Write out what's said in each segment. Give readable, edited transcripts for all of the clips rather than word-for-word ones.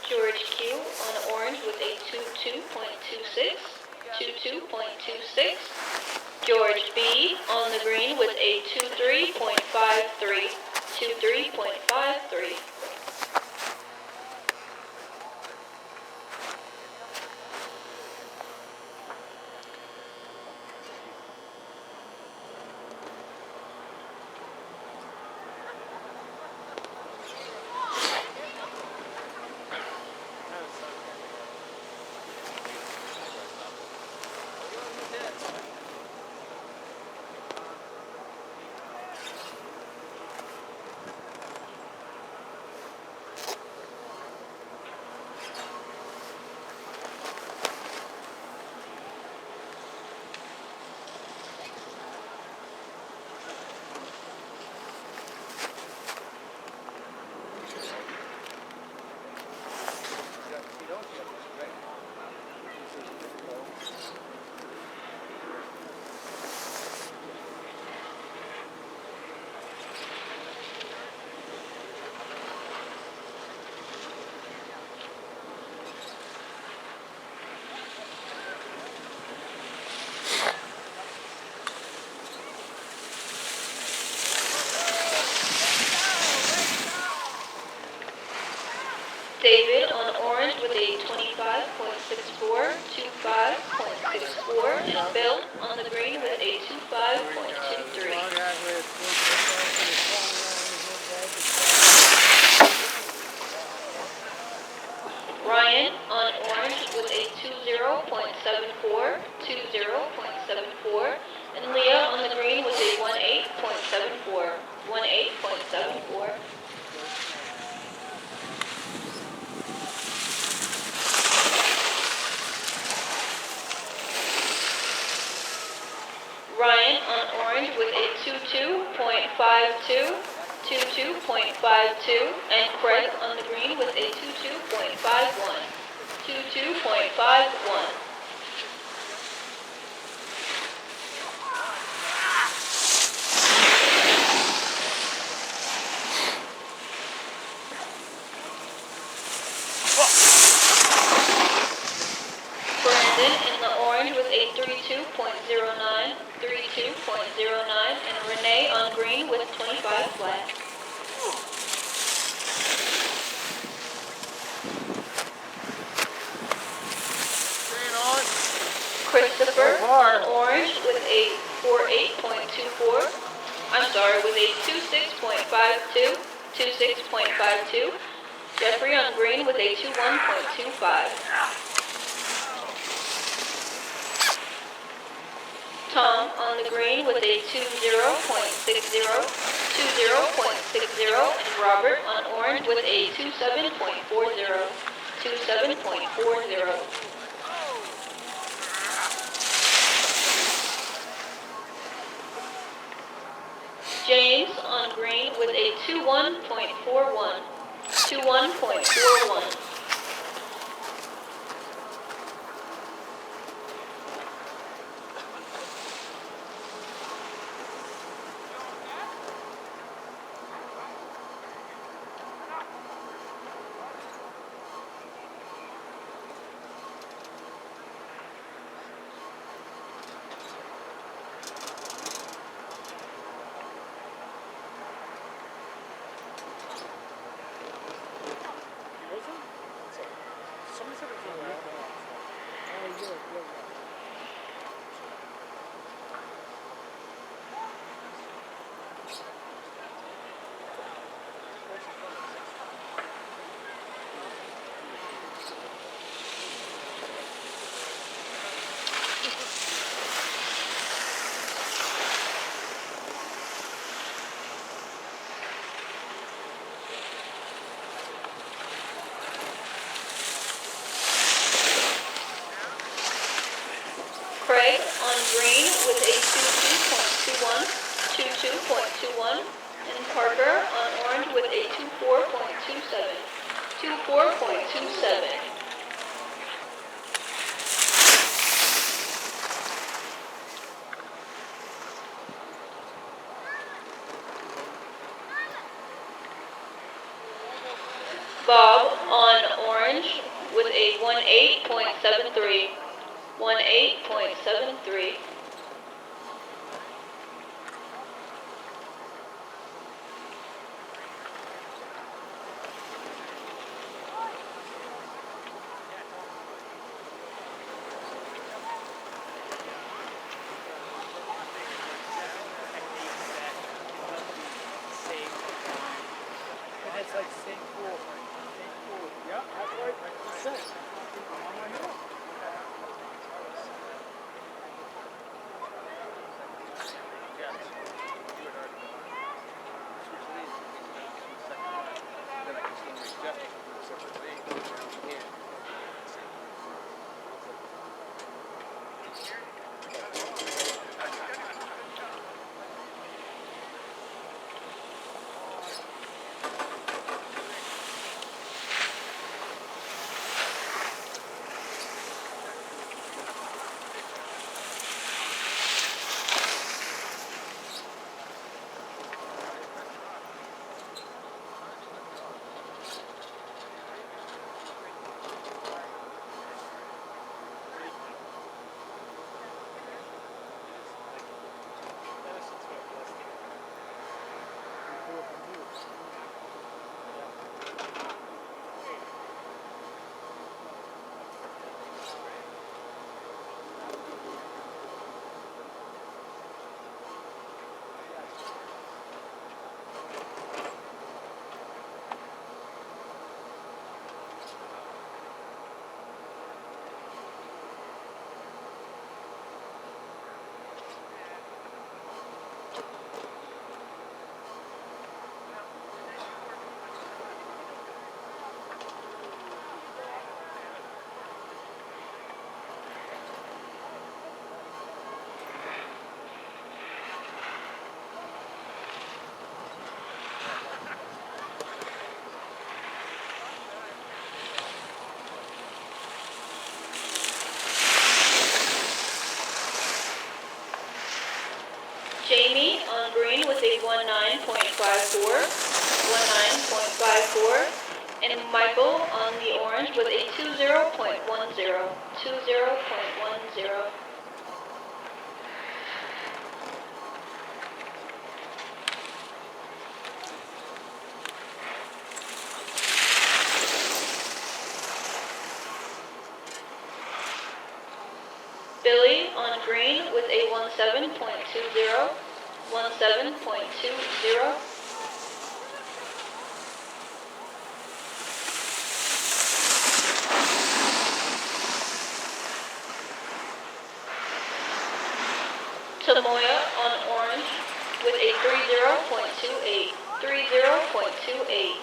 George Q on orange with a 22.26, 22.26. George B on the green with a 23.53, 23.53. David on orange with a 25.64, 25.64, and Bill on the green with a 25.23. Ryan on orange with a 20.74, 20.74, and Leah on the green with a 18.74, 18.74. Ryan on orange with a 22.52, 22.52, and Craig on the green with a 22.51, 22.51. Brandon in the orange with a 32.09, 32.09, and Renee on green with 25 flat. Christopher on orange with a 48.24. I'm sorry, with a 26.52, 26.52. Jeffrey on green with a 21.25. Tom on the green with a 20.60, 20.60, and Robert on orange with a 27.40, 27.40. James on green with a 21.41, 21.41. 22.21. And Parker on orange with a 24.27. 24.27. Bob on orange with a 18.73. 18.73. It's like same pool. Yeah, that's right. That's it. I'm on my hill. Jamie on green with a 19.54. 19.54. And Michael on the orange with a 20.10. 20.10. Billy on green with a 17.20. 17.20. Tamoya on orange with a 30.28. 30.28.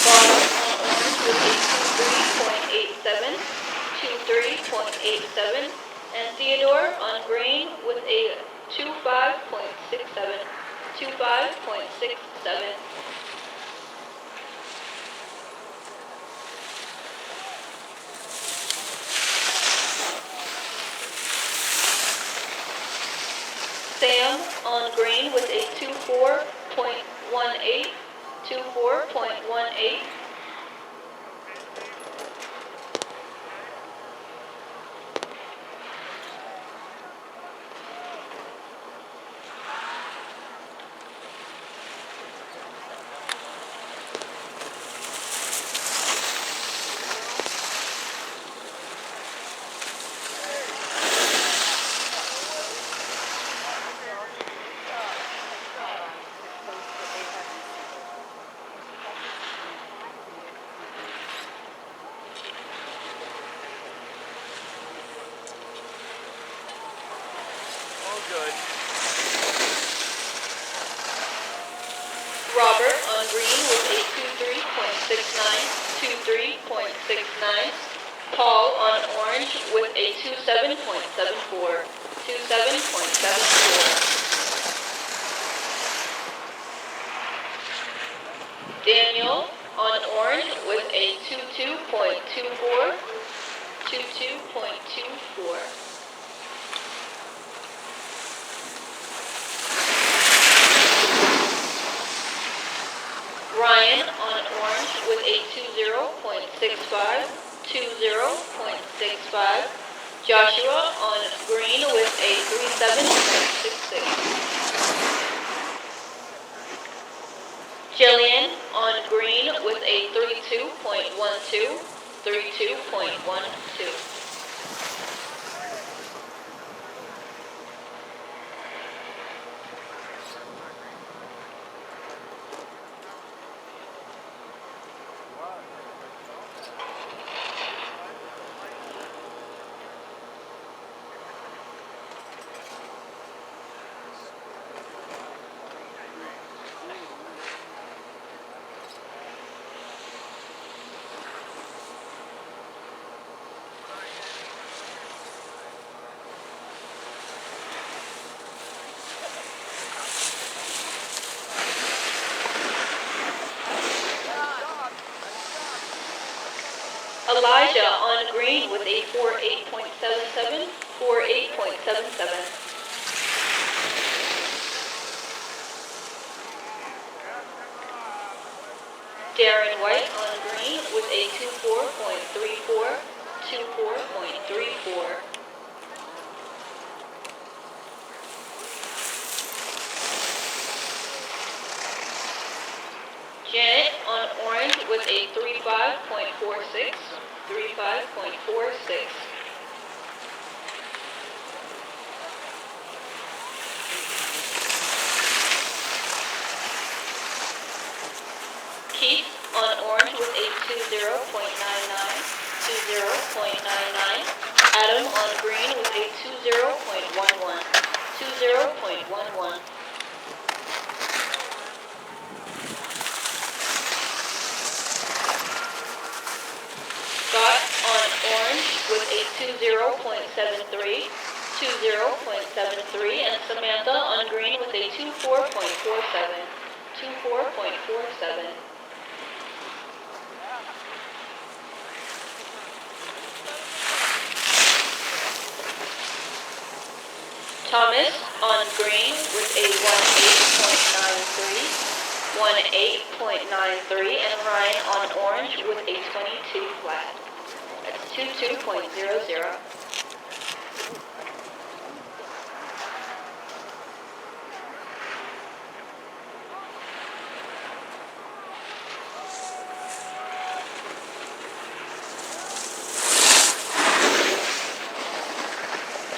Bob on orange with a 23.87. 23.87. And Theodore on green with a 25.67. 25.67. Sam on green with a 24.18. 24.18. Good. Robert on green with a 23.69. 23.69. Paul on orange with a 27.74. 27.74. Daniel on orange with a 22.24. 22.24. Ryan on orange with a 20.65. 20.65. Joshua on green with a 37.66. Jillian on green with a 32.12. 32.12. Elijah on green with a 48.77. 48.77. Darren White on green with a 24.34. 24.34. Janet on orange with a 35.46. 35.46. Keith on orange with a 20.99. 20.99. Adam on green with a 20.11. 20.11. Scott on orange with a 20.73. 20.73. And Samantha on green with a 24.47. 24.47. Thomas on green with a 18.93. 18.93. And Ryan on orange with a 22 flat. That's 22.00.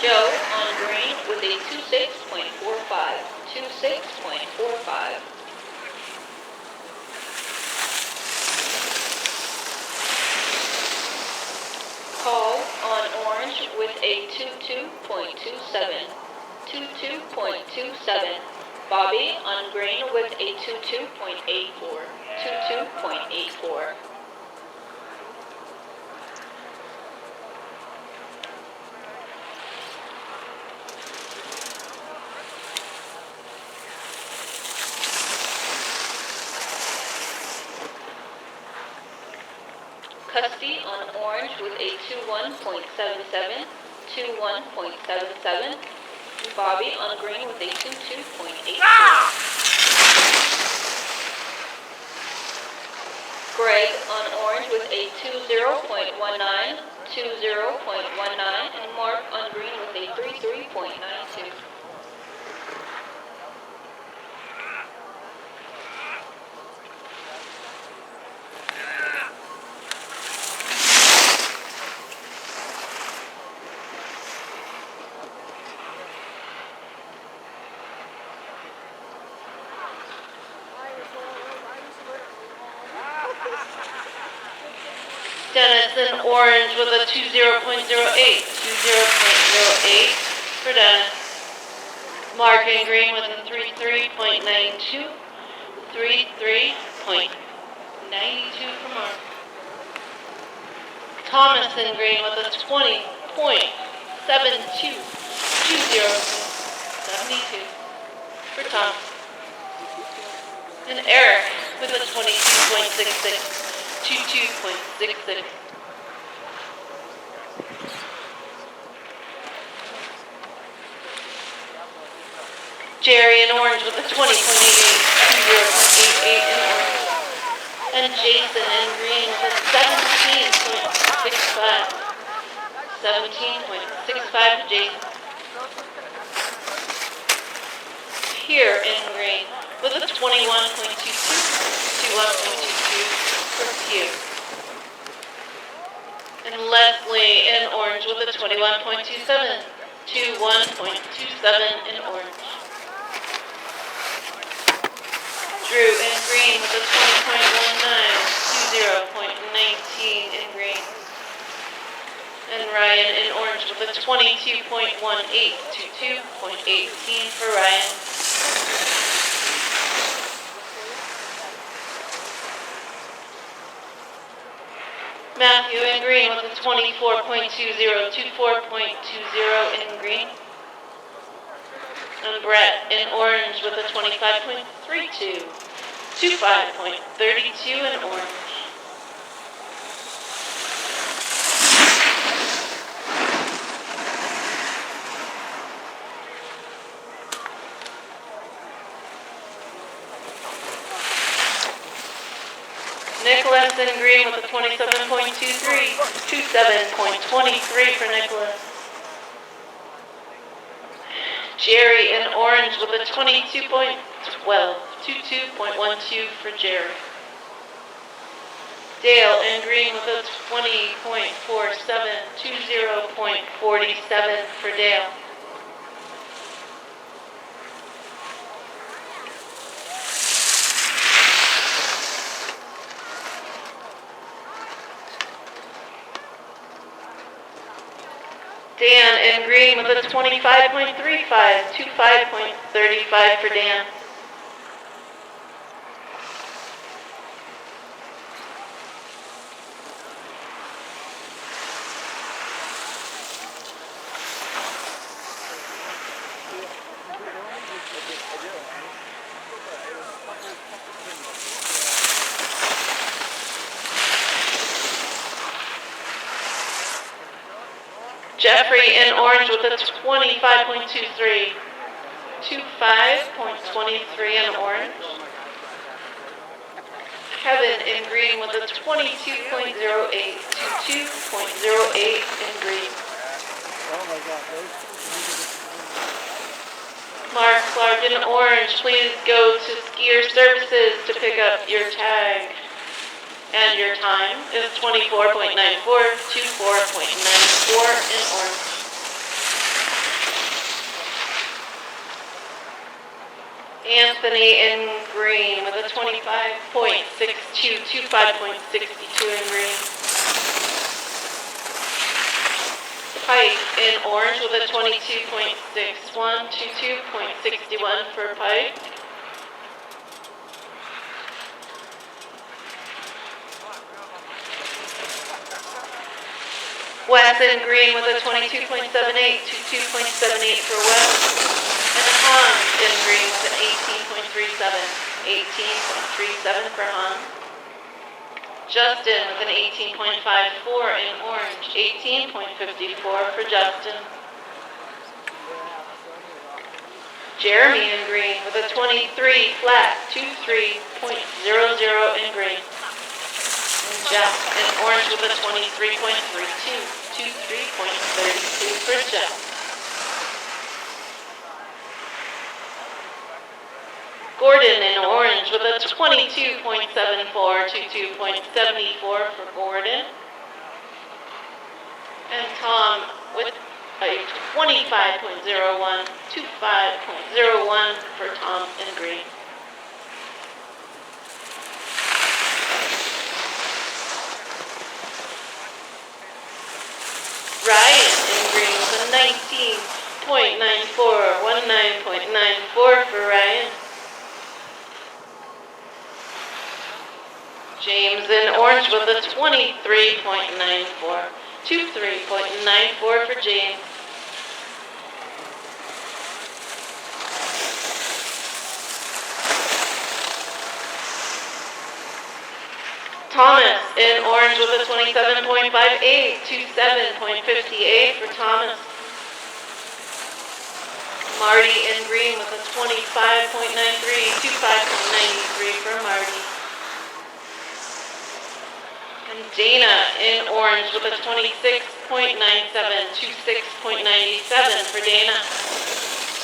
Joe on green with a 26.45. 26.45. Paul on orange with a 22.27. 22.27. Bobby on green with a 22.84. 22.84. Custy on orange with a 21.77. 21.77. Bobby on green with a 22.84. Greg on orange with a 20.19. 20.19. And Mark on green with a 33.92. Dennis in orange with a 20.08. 20.08 for Dennis. Mark in green with a 33.92. 33.92 for Mark. Thomas in green with a 20.72 for Tom. And Eric with a 22.66, 22.66. Jerry in orange with a 20.88, 20.88 in orange. And Jason in green with a 17.65, 17.65 for Jason. Here in green with a 21.22, 21.22 for Tues. And Leslie in orange with a 21.27, 21.27 in orange. Drew in green with a 20.19, 20.19 in green. And Ryan in orange with a 22.18, 22.18 for Ryan. Matthew in green with a 24.20, 24.20 in green. And Brett in orange with a 25.32, 25.32 in orange. Nicholas in green with a 27.23, 27.23 for Nicholas. Jerry in orange with a 22.12, 22.12 for Jerry. Dale in green with a 20.47, 20.47 for Dale. Dan in green with a 25.35, 25.35 for Dan. Jeffrey in orange with a 25.23, 25.23 in orange. Kevin in green with a 22.08, 22.08 in green. Mark Clark in orange, please go to Skier Services to pick up your tag. And your time is 24.94, 24.94 in orange. Anthony in green with a 25.62, 25.62 in green. Pike in orange with a 22.61, 22.61 for Pike. Wes in green with a 22.78, 22.78 for Wes. And Hans in green with an 18.37, 18.37 for Hans. Justin with an 18.54 in orange, 18.54 for Justin. Jeremy in green with a 23 flat, 23.00 in green. And Jeff in orange with a 23.32, 23.32 for Jeff. Gordon in orange with a 22.74, 22.74 for Gordon. And Tom with a 25.01, 25.01 for Tom in green. Ryan in green with a 19.94, 19.94 for Ryan. James in orange with a 23.94. 23.94 for James. Thomas in orange with a 27.58, 27.58 for Thomas. Marty in green with a 25.93, 25.93 for Marty. And Dana in orange with a 26.97, 26.97 for Dana.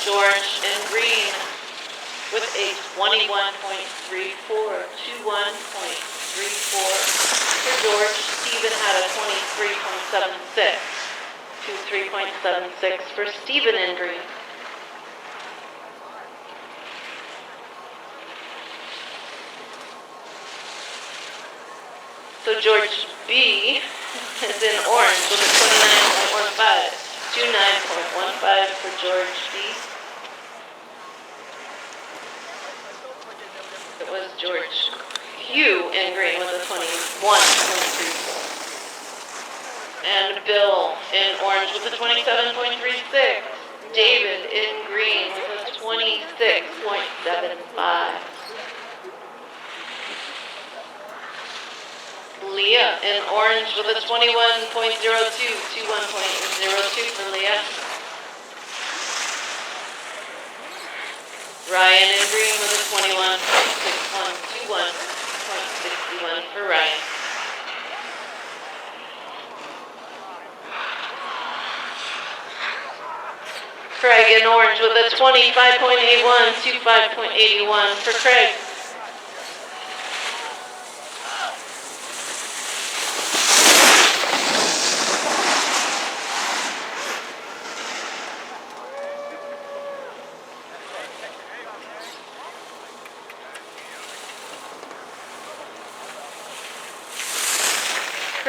George in green with a 21.34, 21.34 for George. Stephen had a 23.76, 23.76 for Stephen in green. So George B is in orange with a 29.15, 29.15 for George B. It was George Q in green with a 21.34. And Bill in orange with a 27.36. David in green with a 26.75. Leah in orange with a 21.02, 21.02 for Leah. Ryan in green with a 21.61, 21.61 for Ryan. Craig in orange with a 25.81, 25.81 for Craig.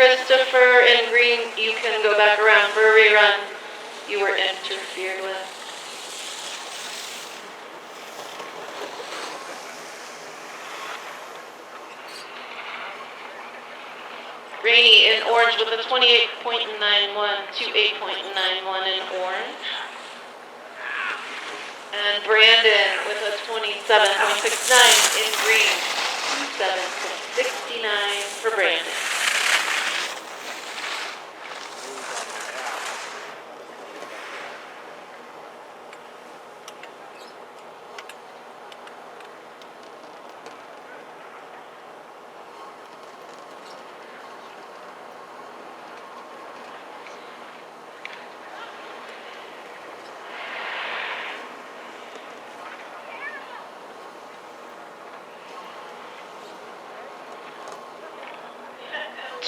Christopher in green, you can go back around for a rerun. You were interfered with. Rainey in orange with a 28.91, 28.91 in orange. And Brandon with a 27.69 in green, 27.69 for Brandon.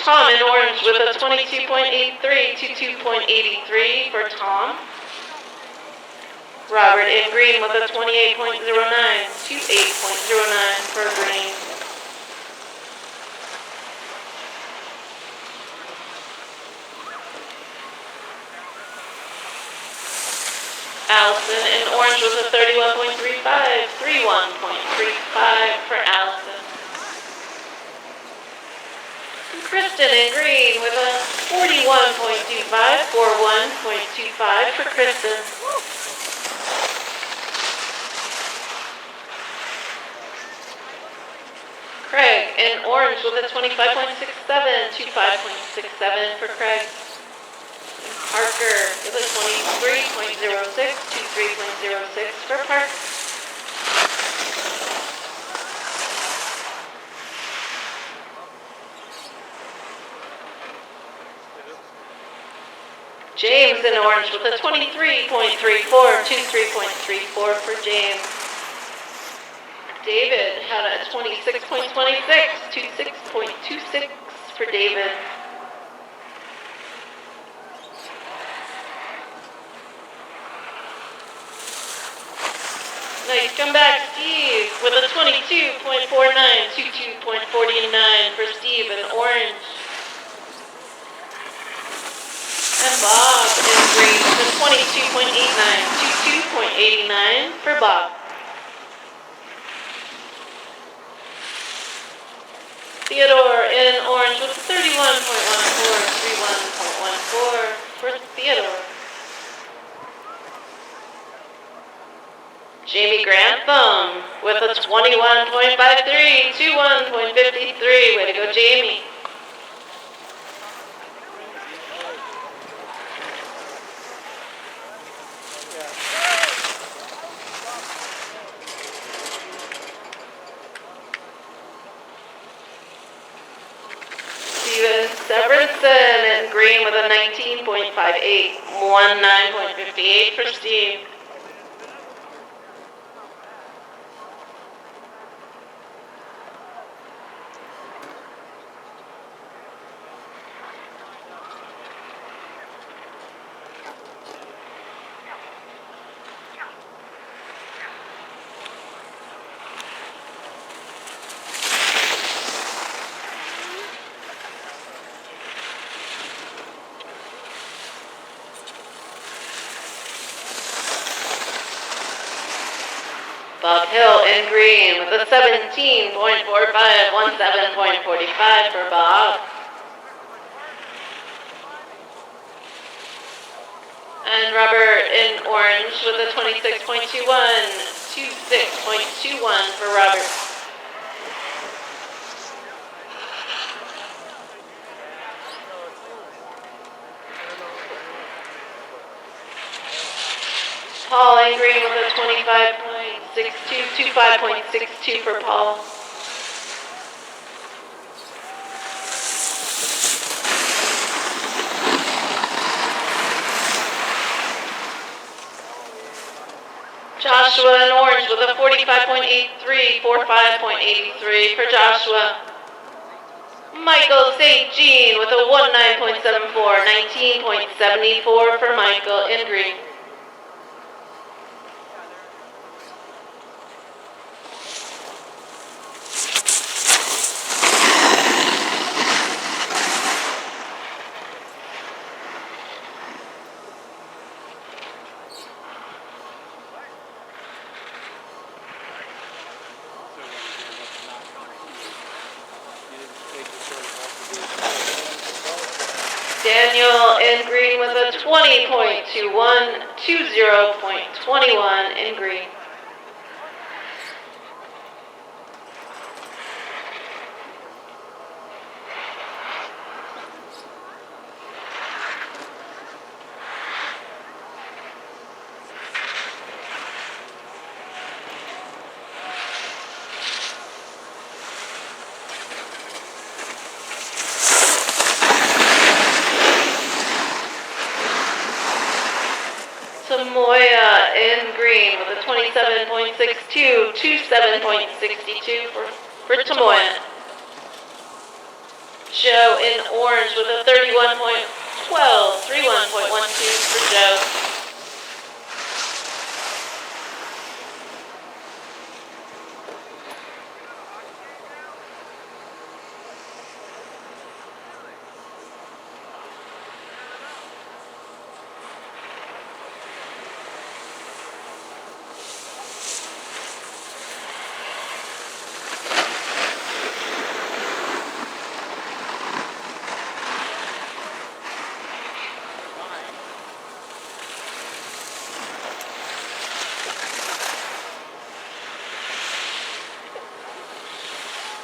Tom in orange with a 22.83 to 2.83 for Tom. Robert in green with a 28.09 to 8.09 for green. Allison in orange with a 31.35, 31.35 for Allison. Kristen in green with a 41.25, 41.25 for Kristen. Craig in orange with a 25.67, 25.67 for Craig. Parker with a 23.06, 23.06 for Parker. James in orange with a 23.34, 23.34 for James. David had a 26.26, 26.26 for David. Nice comeback, Steve, with a 22.49, 22.49 for Steve in orange. And Bob in green with a 22.89, 22.89 for Bob. Theodore in orange with a 31.14, 31.14 Jamie Grantham with a 21.53, 21.53. Way to go, Jamie. Steven Severinson in green with a 19.58, 19.58 for Steve. Bob Hill in green with a 17.45, 17.45 for Bob. And Robert in orange with a 26.21, 26.21 for Robert. Paul in green with a 25.62, 25.62 for Paul. Joshua in orange with a 45.83, 45.83 for Joshua. Michael St. Jean with a 19.74, 19.74 for Michael in green. Daniel in green with a 20.21, 20.21 in green. Samoya in green with a 27.62, 27.62 for Tamoya. Joe in orange with a 31.12, 31.12 for Joe.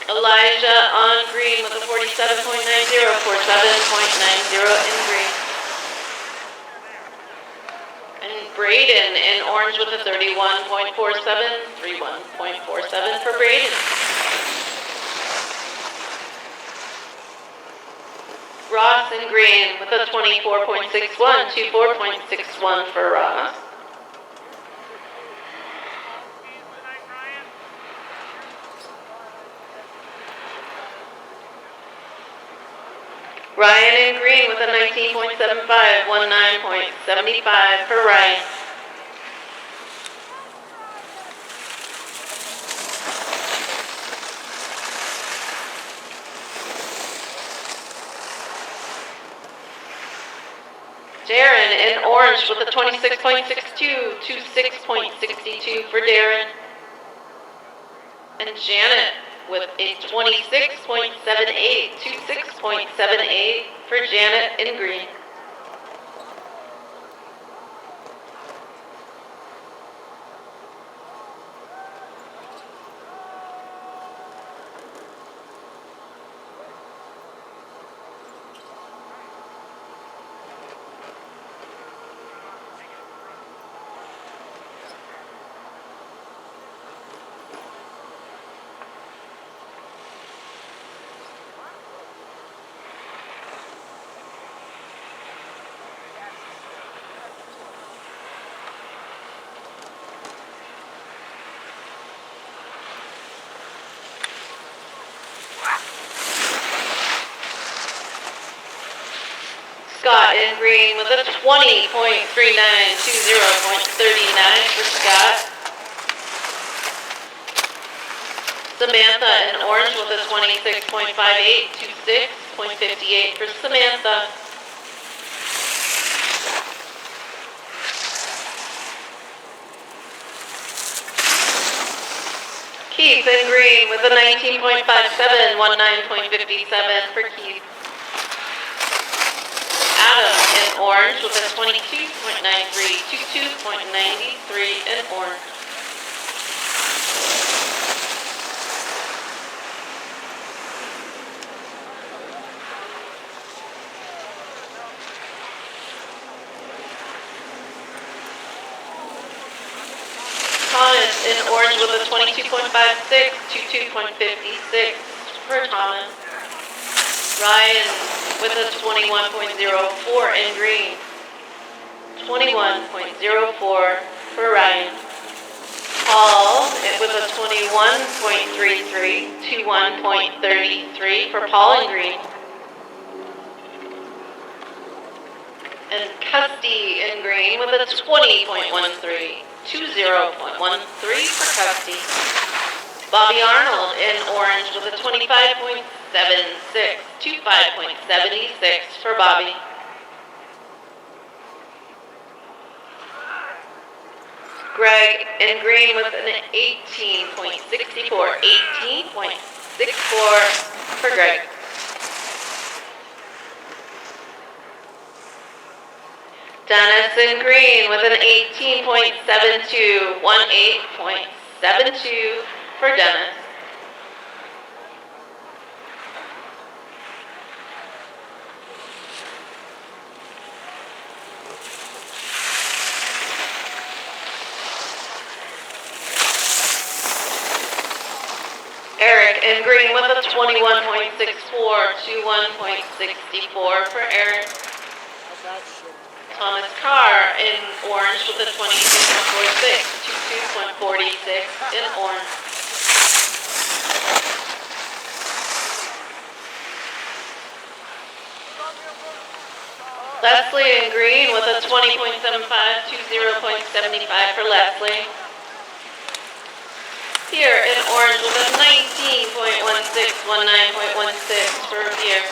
Elijah on green with a 47.90, 47.90 in green. And Braden in orange with a 31.47, 31.47 for Braden. Ross in green with a 24.61, 24.61 for Ross. Ryan in green with a 19.75, 19.75 for Ryan. Darren in orange with a 26.62, 26.62 for Darren. And Janet with a 26.78, 26.78 for Janet in green. Scott in green with a 20.39, 20.39 for Scott. Samantha in orange with a 26.58, 26.58 for Samantha. Keith in green with a 19.57, 19.57 for Keith. Adam in orange with a 22.93, 22.93 in orange. Thomas in orange with a 22.56, 22.56 for Thomas. Ryan with a 21.04 in green. 21.04 for Ryan. Paul with a 21.33, 21.33 for Paul in green. And Custy in green with a 20.13, 20.13 for Custy. Bobby Arnold in orange with a 25.76, 25.76 for Bobby. Greg in green with an 18.64, 18.64 for Greg. Dennis in green with an 18.72, 18.72 for Dennis. Eric in green with a 21.64, 21.64 for Eric. Thomas Carr in orange with a 22.46, 22.46 in orange. Leslie in green with a 20.75, 20.75 for Leslie. Pierre in orange with a 19.16, 19.16 for Pierre.